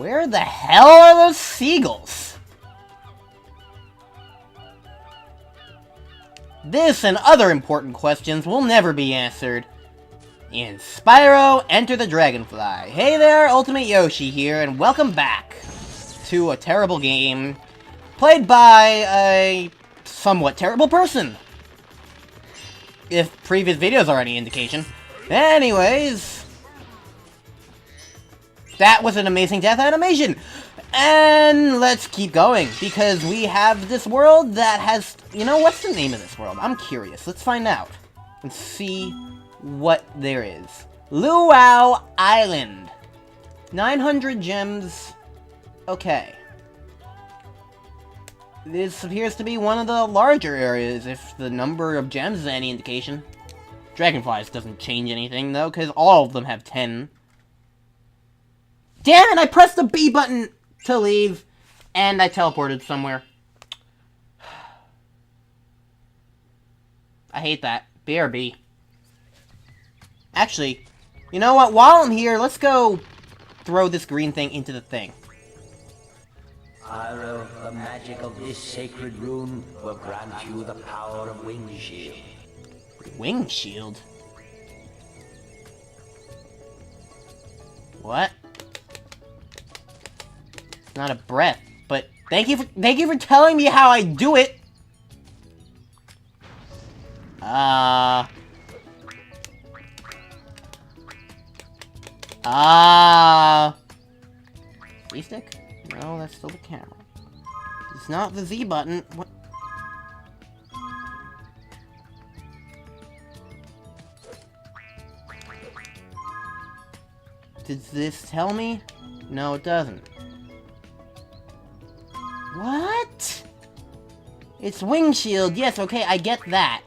Where the hell are those seagulls? This and other important questions will never be answered in Spyro Enter the Dragonfly. Hey there, Ultimate Yoshi here, and welcome back to a terrible game played by a somewhat terrible person. If previous videos are any indication. Anyways, that was an amazing death animation! And let's keep going, because we have this world that has... You know, what's the name of this world? I'm curious. Let's find out. And see what there is. Luau Island. 900 gems. Okay. This appears to be one of the larger areas, if the number of gems is any indication. Dragonflies doesn't change anything, though, because all of them have 10. Damn it! I pressed the B button to leave, and I teleported somewhere. I hate that. BRB. Actually, you know what? While I'm here, let's go throw this green thing into the thing. Spyro, the magic of this sacred rune will grant you the power of Wing Shield. Wing Shield? What? Not a breath, but thank you for telling me how I do it. Z-stick? No, that's still the camera. It's not the Z button. What? Does this tell me? No, it doesn't. What? It's Wing Shield. Yes, okay, I get that.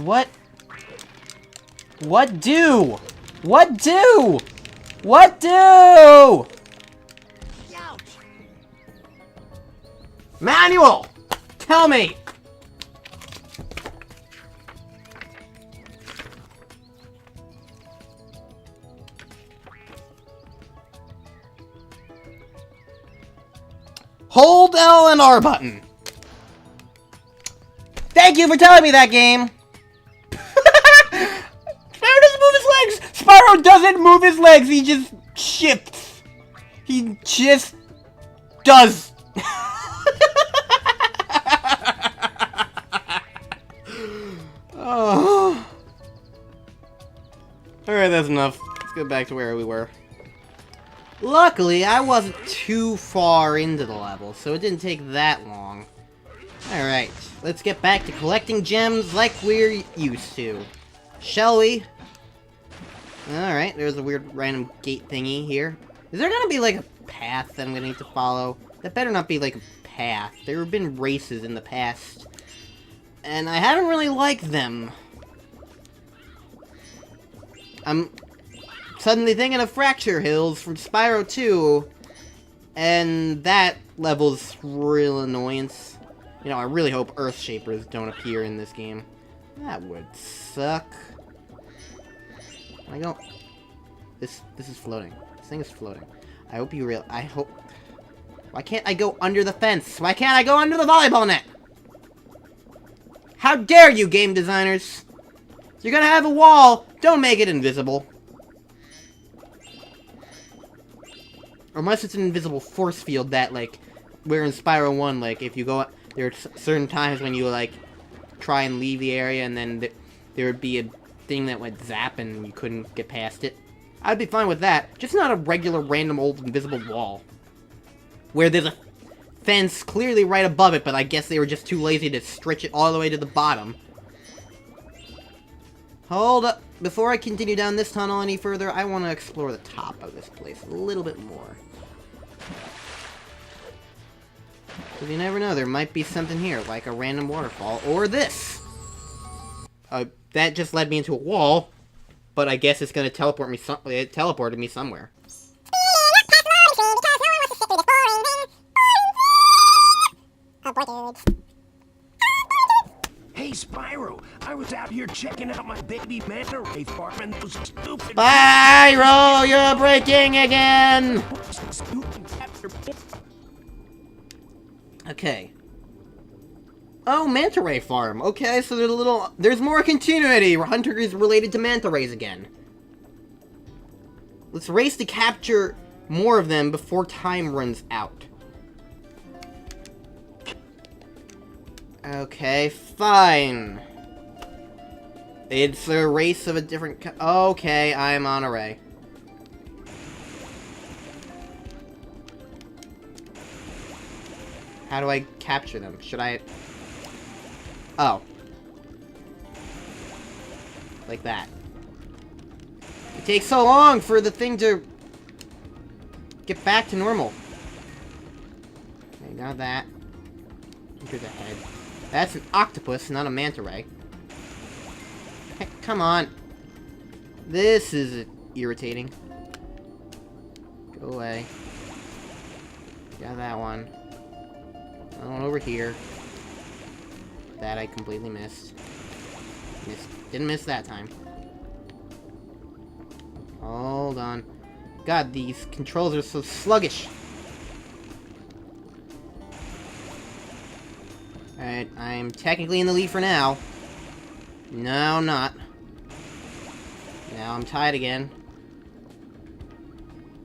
What? What do? What do? What do? Manual! Tell me! Hold L and R button. Thank you for telling me that, game. Spyro doesn't move his legs. Spyro doesn't move his legs. He just shifts. He just does. Oh. Alright, that's enough. Let's go back to where we were. Luckily, I wasn't too far into the level, so it didn't take that long. Alright, let's get back to collecting gems like we're used to. Shall we? Alright, there's a weird random gate thingy here. Is there gonna be like a path that I'm gonna need to follow? That better not be like a path. There have been races in the past, and I haven't really liked them. I'm suddenly thinking of Fracture Hills from Spyro 2, and that level's real annoyance. You know, I really hope Earthshapers don't appear in this game. That would suck. I go... This is floating. This thing is floating. I hope you I hope... Why can't I go under the fence? Why can't I go under the volleyball net? How dare you, game designers! If you're gonna have a wall, don't make it invisible. Or unless it's an invisible force field that, like, where in Spyro 1, like, if you go... There are certain times when you, like, try and leave the area, and then there would be a thing that would zap and you couldn't get past it. I'd be fine with that. Just not a regular, random, old, invisible wall. Where there's a fence clearly right above it, but I guess they were just too lazy to stretch it all the way to the bottom. Hold up. Before I continue down this tunnel any further, I want to explore the top of this place a little bit more. Because you never know, there might be something here, like a random waterfall, or this! That just led me into a wall, but I guess it's gonna teleport me it teleported me somewhere. Hey, Spyro, I was out here checking out my baby manta ray farm and those stupid... Spyro, you're breaking again! Okay. Oh, manta ray farm. Okay, so there's more continuity. Hunter is related to manta rays again. Let's race to capture more of them before time runs out. Okay, fine. It's a race of a different okay, I'm on a ray. How do I capture them? Should I... Oh. Like that. It takes so long for the thing to get back to normal. Okay, got that. Here's the head. That's an octopus, not a manta ray. Heck, come on. This is irritating. Go away. Got that one. Another one over here. That I completely missed. Didn't miss that time. Hold on. God, these controls are so sluggish. Alright, I'm technically in the lead for now. No, I'm not. Now I'm tied again.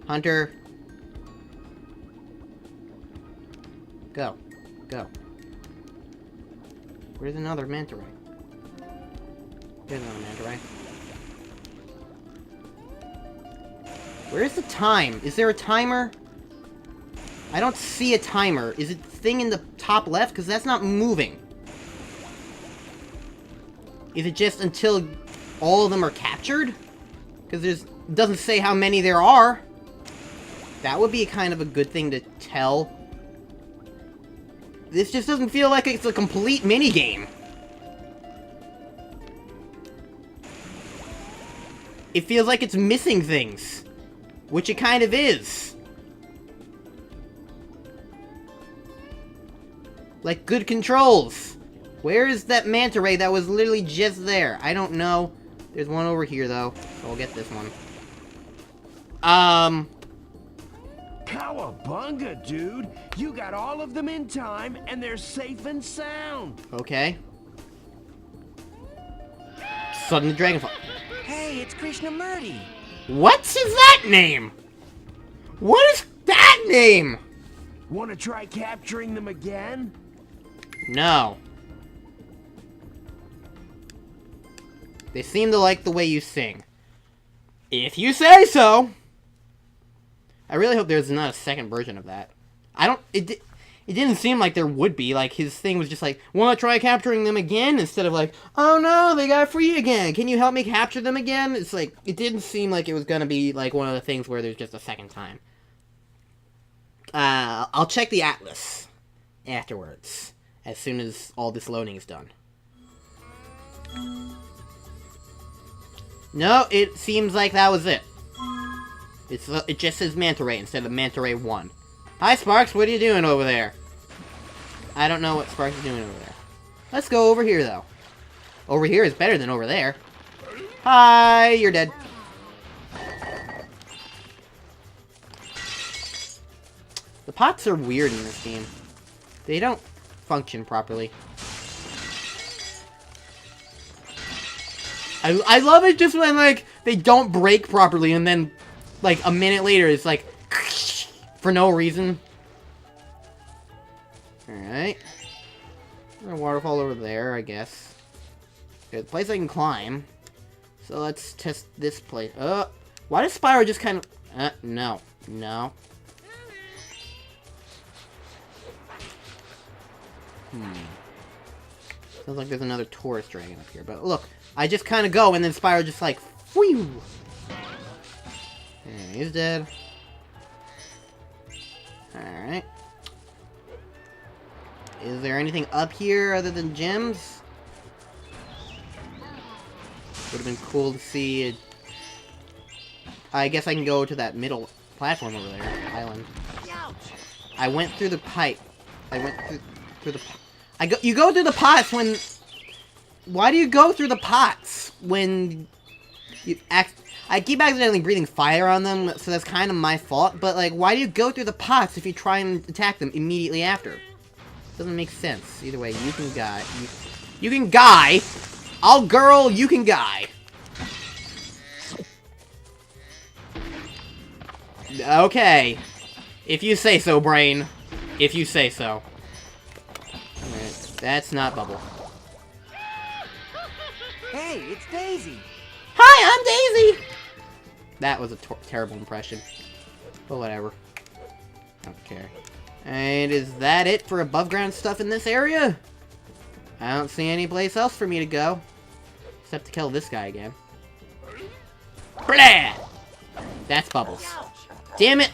Hunter. Go. Go. Where's another manta ray? There's another manta ray. Where's the time? Is there a timer? I don't see a timer. Is it the thing in the top left? Because that's not moving. Is it just until all of them are captured? Because it doesn't say how many there are. That would be kind of a good thing to tell. This just doesn't feel like it's a complete minigame. It feels like it's missing things. Which it kind of is. Like good controls. Where is that manta ray that was literally just there? I don't know. There's one over here though. So I'll get this one. Cowabunga, dude! You got all of them in time, and they're safe and sound! Okay. Sudden Dragonfly. Hey, it's Krishnamurti. What's that name? What is that name? Wanna try capturing them again? No. They seem to like the way you sing. If you say so. I really hope there's not a second version of that. It didn't seem like there would be. Like, his thing was just like, wanna try capturing them again? Instead of like, oh no, they got free again. Can you help me capture them again? It's like, it didn't seem like it was gonna be like one of the things where there's just a second time. I'll check the atlas afterwards. As soon as all this loading is done. No, it seems like that was it. It just says Manta Ray instead of Manta Ray 1. Hi, Sparks, what are you doing over there? I don't know what Sparks is doing over there. Let's go over here, though. Over here is better than over there. Hi, you're dead. The pots are weird in this game. They don't function properly. I love it just when, like, they don't break properly and then, like, a minute later it's like, for no reason. Alright. A waterfall over there, I guess. Okay, the place I can climb. So let's test this place. Why does Spyro just kind of... no. No. Sounds like there's another tourist dragon up here. But look, I just kind of go, and then Spyro just like, whew! And he's dead. Alright. Is there anything up here other than gems? Would have been cool to see it. I guess I can go to that middle platform over there, island. I went through the pipe. I went through... Through the... You go through the pots when... Why do you go through the pots when... I keep accidentally breathing fire on them, so that's kind of my fault, but, like, why do you go through the pots if you try and attack them immediately after? Doesn't make sense. Either way, you can guy. You can guy! I'll girl, you can guy! Okay. If you say so, brain. If you say so. Alright, that's not Bubble. Hey, it's Daisy. Hi, I'm Daisy! That was a terrible impression. But whatever. Don't care. And is that it for above ground stuff in this area? I don't see any place else for me to go. Except to kill this guy again. Blah! That's Bubbles. Damn it!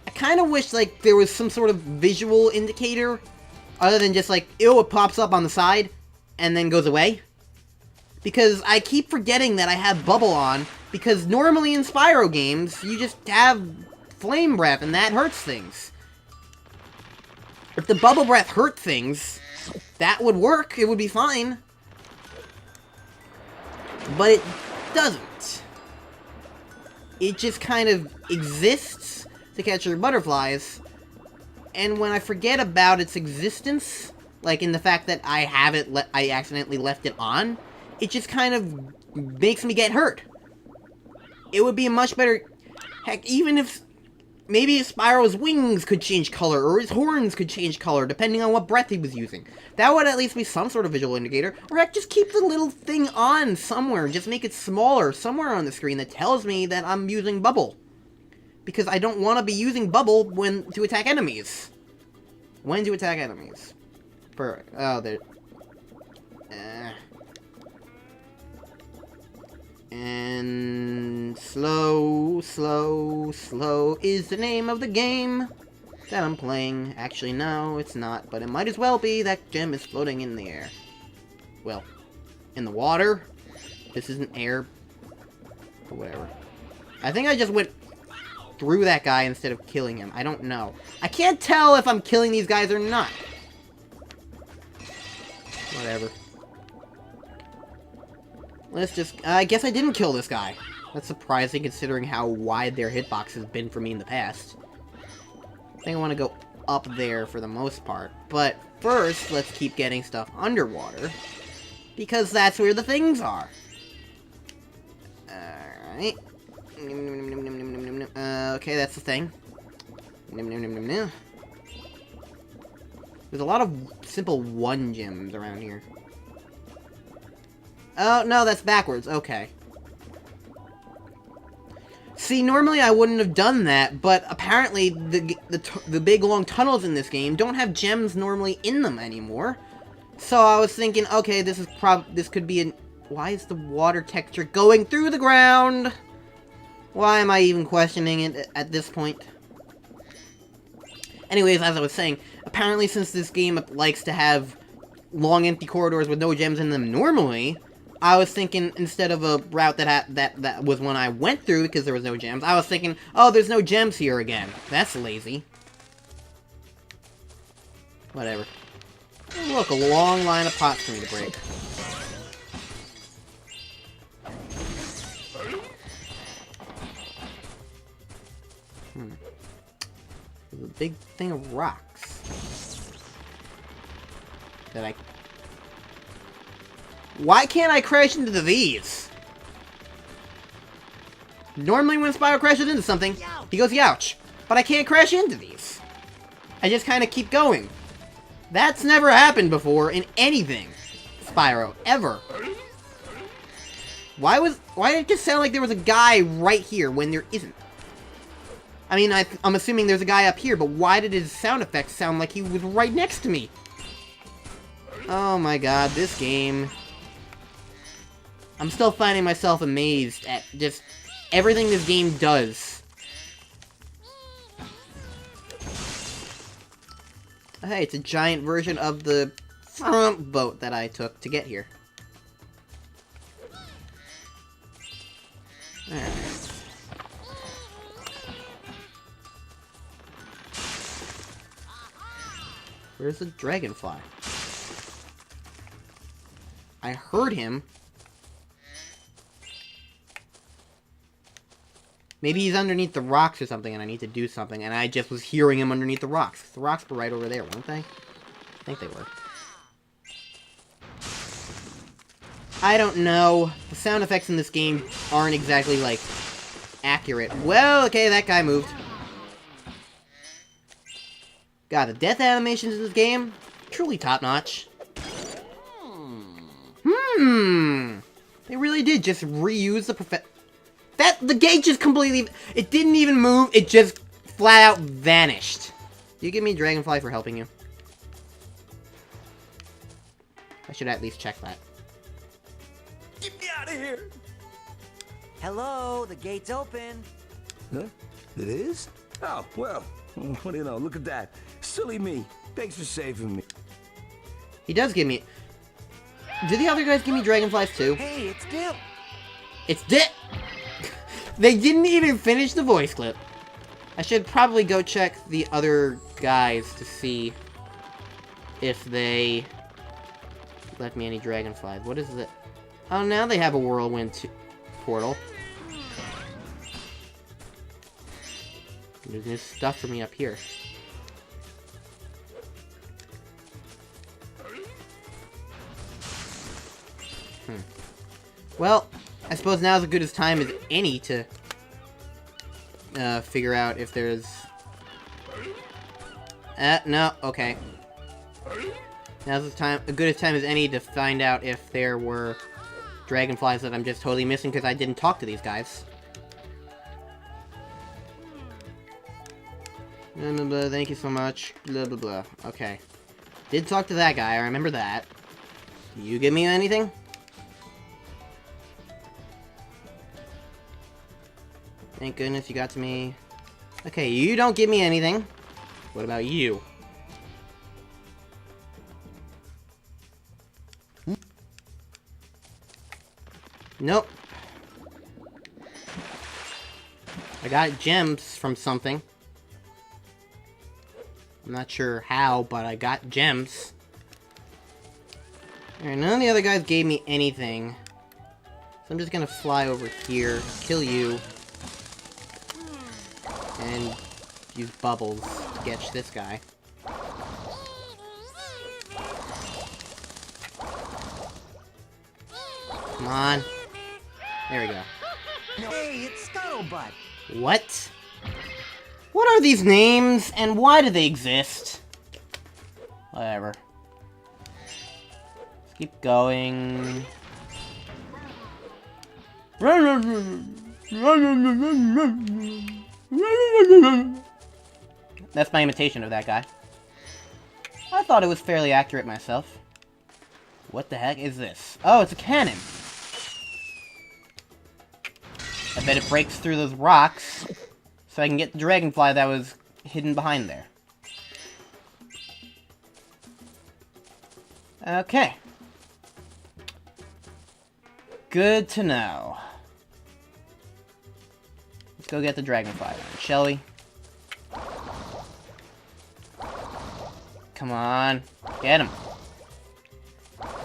I kind of wish, like, there was some sort of visual indicator other than just, like, ew, it pops up on the side and then goes away. Because I keep forgetting that I have Bubble on, because normally in Spyro games, you just have Flame Breath, and that hurts things. If the Bubble Breath hurt things, that would work, it would be fine. But it doesn't. It just kind of exists to catch your butterflies, and when I forget about its existence, like in the fact that I have it, I accidentally left it on, it just kind of makes me get hurt. It would be a much better... Heck, even if... Maybe Spyro's wings could change color, or his horns could change color, depending on what breath he was using. That would at least be some sort of visual indicator. Or heck, just keep the little thing on somewhere, just make it smaller somewhere on the screen that tells me that I'm using Bubble. Because I don't want to be using Bubble to attack enemies. When to attack enemies. Oh, there... And slow, slow, slow is the name of the game that I'm playing. Actually, no, it's not, but it might as well be. That gem is floating in the air. Well, in the water. This isn't air. Or whatever. I think I just went through that guy instead of killing him. I don't know. I can't tell if I'm killing these guys or not. Whatever. Let's just... I guess I didn't kill this guy. That's surprising considering how wide their hitbox has been for me in the past. I think I want to go up there for the most part. But first, let's keep getting stuff underwater. Because that's where the things are. Alright. Okay, that's the thing. There's a lot of simple 1 gems around here. Oh, no, that's backwards. Okay. See, normally I wouldn't have done that, but apparently the big long tunnels in this game don't have gems normally in them anymore. So I was thinking, okay, this could be an... Why is the water texture going through the ground? Why am I even questioning it at this point? Anyways, as I was saying, apparently since this game likes to have long empty corridors with no gems in them normally, I was thinking, instead of a route that was one I went through because there was no gems, I was thinking, oh, there's no gems here again. That's lazy. Whatever. Look, a long line of pots for me to break. There's a big thing of rocks. That I... Why can't I crash into these? Normally when Spyro crashes into something, he goes youch. But I can't crash into these. I just kind of keep going. That's never happened before in anything. Spyro, ever. Why did it just sound like there was a guy right here when there isn't? I mean, I'm assuming there's a guy up here, but why did his sound effects sound like he was right next to me? Oh my god, this game... I'm still finding myself amazed at just everything this game does. Hey, it's a giant version of the front boat that I took to get here. Alright. Where's the Dragonfly? I heard him. Maybe he's underneath the rocks or something and I need to do something, and I just was hearing him underneath the rocks. The rocks were right over there, weren't they? I think they were. I don't know. The sound effects in this game aren't exactly, like, accurate. Well, okay, that guy moved. God, the death animations in this game, truly top-notch. They really did just reuse the the gate just completely... It didn't even move, it just flat out vanished. Do you give me Dragonfly for helping you? I should at least check that. Get me out of here! Hello, the gate's open. Huh? It is? Oh, well, what do you know? Look at that. Silly me. Thanks for saving me. He does give me... Did the other guys give me Dragonflies too? Hey, it's Dip. It's Dip! They didn't even finish the voice clip. I should probably go check the other guys to see if they left me any Dragonflies. What is it? Oh, now they have a whirlwind portal. There's new stuff for me up here. Well, I suppose now's as good a time as any to figure out if there's... no, okay. Now's as good a time as any to find out if there were Dragonflies that I'm just totally missing because I didn't talk to these guys. Blah, blah, blah, thank you so much. Blah, blah, blah. Okay. Did talk to that guy, I remember that. Do you give me anything? Thank goodness you got to me. Okay, you don't give me anything. What about you? Nope. I got gems from something. I'm not sure how, but I got gems. Alright, none of the other guys gave me anything. So I'm just gonna fly over here, kill you, and use bubbles to catch this guy. Come on. There we go. Hey, it's Scuttlebutt. What? What are these names, and why do they exist? Whatever. Let's keep going. That's my imitation of that guy. I thought it was fairly accurate myself. What the heck is this? Oh, it's a cannon. I bet it breaks through those rocks, so I can get the Dragonfly that was hidden behind there. Okay. Good to know. Let's go get the Dragonfly then, shall we? Come on. Get him.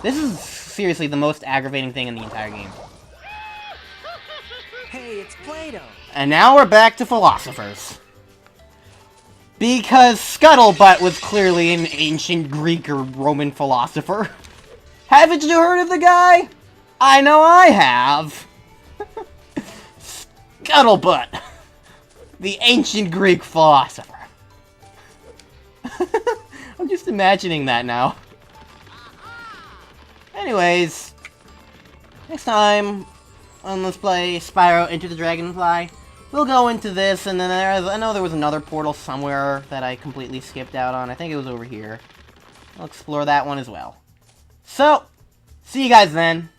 This is seriously the most aggravating thing in the entire game. Hey, it's Play-Doh. And now we're back to philosophers. Because Scuttlebutt was clearly an ancient Greek or Roman philosopher. Haven't you heard of the guy? I know I have. Scuttlebutt. The ancient Greek philosopher. I'm just imagining that now. Anyways, next time on Let's Play Spyro Into the Dragonfly, we'll go into this, and then I know there was another portal somewhere that I completely skipped out on. I think it was over here. I'll explore that one as well. So, see you guys then.